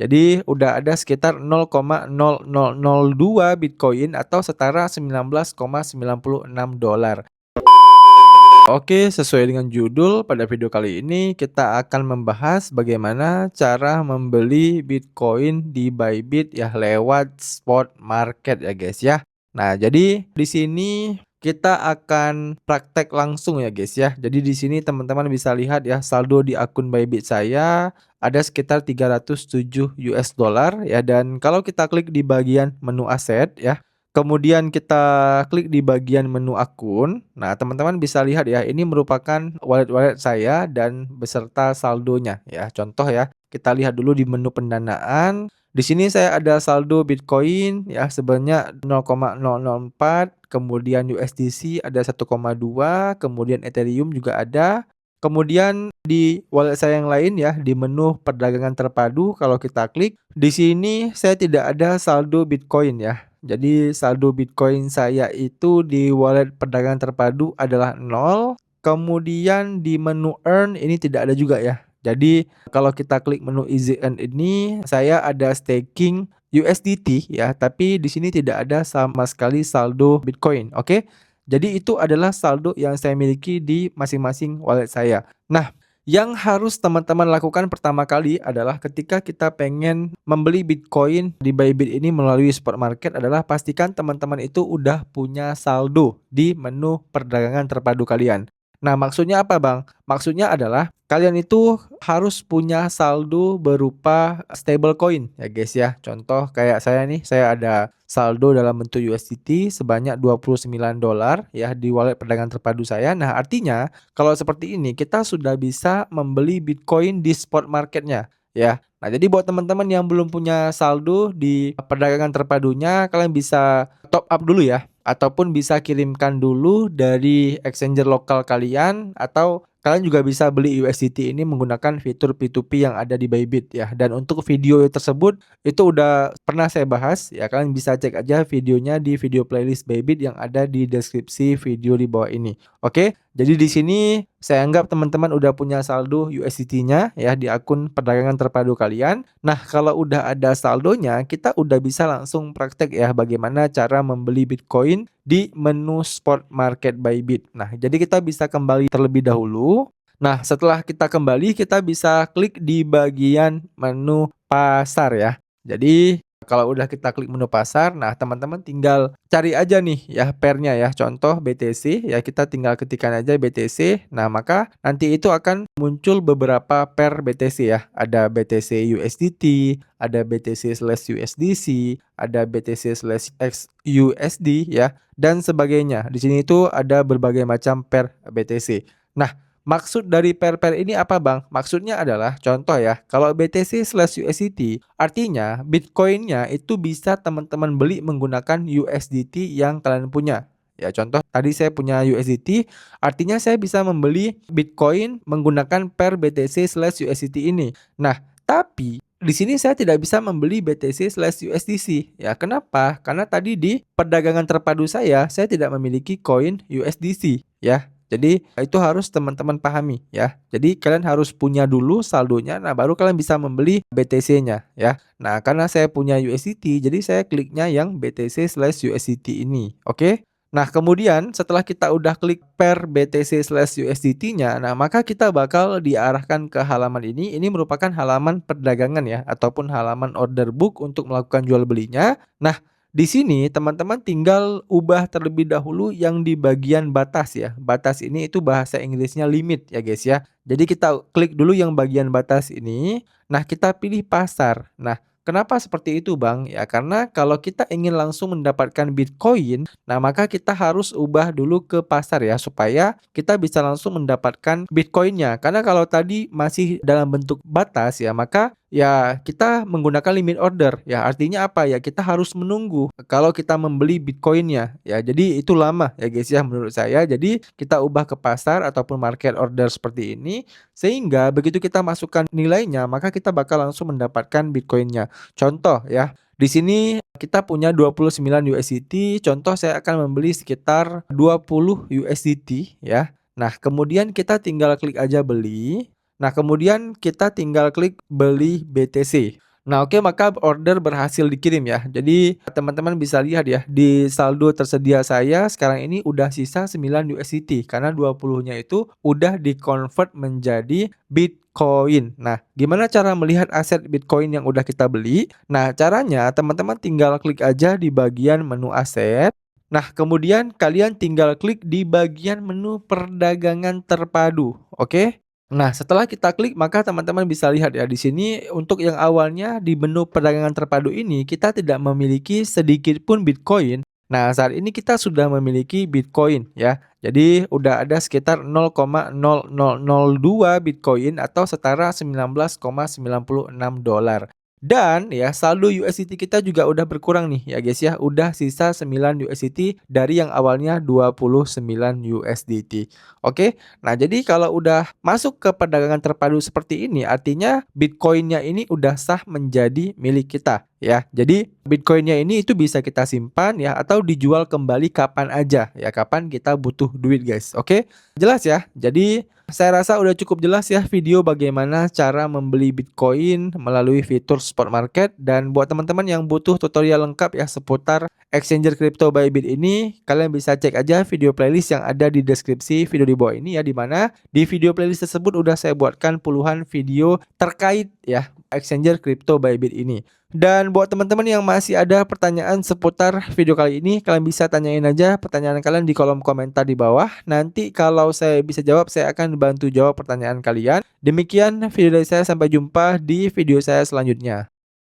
Jadi udah ada sekitar 0,0002 Bitcoin atau setara 19,96 dolar. Oke, sesuai dengan judul, pada video kali ini kita akan membahas bagaimana cara membeli Bitcoin di Bybit ya lewat spot market ya guys ya. Nah, jadi di sini kita akan praktek langsung ya guys ya. Jadi di sini teman-teman bisa lihat ya saldo di akun Bybit saya ada sekitar 307 US dollar ya, dan kalau kita klik di bagian menu aset ya, kemudian kita klik di bagian menu akun. Nah, teman-teman bisa lihat ya, ini merupakan wallet-wallet saya dan beserta saldonya ya. Contoh ya, kita lihat dulu di menu pendanaan. Di sini saya ada saldo Bitcoin ya sebanyak 0,004, kemudian USDC ada 1,2, kemudian Ethereum juga ada. Kemudian di wallet saya yang lain ya, di menu perdagangan terpadu kalau kita klik, di sini saya tidak ada saldo Bitcoin ya. Jadi saldo Bitcoin saya itu di wallet perdagangan terpadu adalah 0. Kemudian di menu earn ini tidak ada juga ya. Jadi kalau kita klik menu easy earn ini, saya ada staking USDT ya, tapi di sini tidak ada sama sekali saldo Bitcoin. Oke. Jadi itu adalah saldo yang saya miliki di masing-masing wallet saya. Nah, yang harus teman-teman lakukan pertama kali adalah ketika kita pengen membeli Bitcoin di Bybit ini melalui spot market adalah pastikan teman-teman itu udah punya saldo di menu perdagangan terpadu kalian. Nah, maksudnya apa, Bang? Maksudnya adalah kalian itu harus punya saldo berupa stablecoin ya, guys ya. Contoh kayak saya nih, saya ada saldo dalam bentuk USDT sebanyak 29 dolar ya di wallet perdagangan terpadu saya. Nah, artinya kalau seperti ini kita sudah bisa membeli Bitcoin di spot marketnya ya. Nah, jadi buat teman-teman yang belum punya saldo di perdagangan terpadunya, kalian bisa top up dulu ya, ataupun bisa kirimkan dulu dari exchanger lokal kalian, atau kalian juga bisa beli USDT ini menggunakan fitur P2P yang ada di Bybit ya. Dan untuk video tersebut itu udah pernah saya bahas ya, kalian bisa cek aja videonya di video playlist Bybit yang ada di deskripsi video di bawah ini. Oke, jadi di sini saya anggap teman-teman udah punya saldo USDT-nya ya di akun perdagangan terpadu kalian. Nah, kalau udah ada saldonya, kita udah bisa langsung praktek ya bagaimana cara membeli Bitcoin di menu spot market Bybit. Nah, jadi kita bisa kembali terlebih dahulu. Nah, setelah kita kembali, kita bisa klik di bagian menu pasar ya. Jadi kalau udah kita klik menu pasar, nah teman-teman tinggal cari aja nih ya pairnya ya. Contoh BTC ya, kita tinggal ketikkan aja BTC. Nah, maka nanti itu akan muncul beberapa pair BTC ya. Ada BTC USDT, ada BTC/USDC, ada BTC/XUSD ya, dan sebagainya. Di sini itu ada berbagai macam pair BTC. Nah, maksud dari pair-pair ini apa, Bang? Maksudnya adalah contoh ya, kalau BTC/USDT artinya Bitcoin-nya itu bisa teman-teman beli menggunakan USDT yang kalian punya. Ya, contoh tadi saya punya USDT, artinya saya bisa membeli Bitcoin menggunakan pair BTC/USDT ini. Nah, tapi di sini saya tidak bisa membeli BTC/USDC. Ya, kenapa? Karena tadi di perdagangan terpadu saya tidak memiliki koin USDC ya. Jadi itu harus teman-teman pahami ya. Jadi kalian harus punya dulu saldonya, nah baru kalian bisa membeli BTC-nya ya. Nah, karena saya punya USDT, jadi saya kliknya yang BTC/USDT ini. Oke? Nah, kemudian setelah kita udah klik pair BTC/USDT-nya, nah maka kita bakal diarahkan ke halaman ini. Ini merupakan halaman perdagangan ya, ataupun halaman order book untuk melakukan jual belinya. Nah, di sini teman-teman tinggal ubah terlebih dahulu yang di bagian batas ya. Batas ini itu bahasa Inggrisnya limit ya guys ya. Jadi kita klik dulu yang bagian batas ini. Nah, kita pilih pasar. Nah, kenapa seperti itu, Bang? Ya, karena kalau kita ingin langsung mendapatkan Bitcoin, nah maka kita harus ubah dulu ke pasar ya, supaya kita bisa langsung mendapatkan Bitcoin-nya. Karena kalau tadi masih dalam bentuk batas ya, maka ya kita menggunakan limit order ya, artinya apa ya, kita harus menunggu kalau kita membeli Bitcoin-nya ya, jadi itu lama ya guys ya menurut saya. Jadi kita ubah ke pasar ataupun market order seperti ini, sehingga begitu kita masukkan nilainya maka kita bakal langsung mendapatkan Bitcoin-nya. Contoh ya, di sini kita punya 29 USDT, contoh saya akan membeli sekitar 20 USDT ya. Nah, kemudian kita tinggal klik aja beli. Nah, kemudian kita tinggal klik beli BTC. Nah, oke, maka order berhasil dikirim ya. Jadi teman-teman bisa lihat ya di saldo tersedia saya sekarang ini udah sisa 9 USDT karena 20-nya itu udah di-convert menjadi Bitcoin. Nah, gimana cara melihat aset Bitcoin yang udah kita beli? Nah, caranya teman-teman tinggal klik aja di bagian menu aset. Nah, kemudian kalian tinggal klik di bagian menu perdagangan terpadu, oke? Nah, setelah kita klik maka teman-teman bisa lihat ya di sini untuk yang awalnya di menu perdagangan terpadu ini kita tidak memiliki sedikit pun Bitcoin. Nah, saat ini kita sudah memiliki Bitcoin ya. Jadi udah ada sekitar 0,0002 Bitcoin atau setara 19,96 dolar. Dan ya saldo USDT kita juga udah berkurang nih ya guys ya. Udah sisa 9 USDT dari yang awalnya 29 USDT. Oke. Nah, jadi kalau udah masuk ke perdagangan terpadu seperti ini, artinya Bitcoin-nya ini udah sah menjadi milik kita, ya. Jadi Bitcoin-nya ini itu bisa kita simpan ya atau dijual kembali kapan aja, ya kapan kita butuh duit, guys. Oke? Jelas ya? Jadi saya rasa udah cukup jelas ya video bagaimana cara membeli Bitcoin melalui fitur spot market, dan buat teman-teman yang butuh tutorial lengkap ya seputar exchanger crypto Bybit ini, kalian bisa cek aja video playlist yang ada di deskripsi video di bawah ini ya, di mana di video playlist tersebut udah saya buatkan puluhan video terkait ya exchanger crypto Bybit ini. Dan buat teman-teman yang masih ada pertanyaan seputar video kali ini, kalian bisa tanyain aja pertanyaan kalian di kolom komentar di bawah. Nanti kalau saya bisa jawab, saya akan bantu jawab pertanyaan kalian. Demikian video dari saya, sampai jumpa di video saya selanjutnya.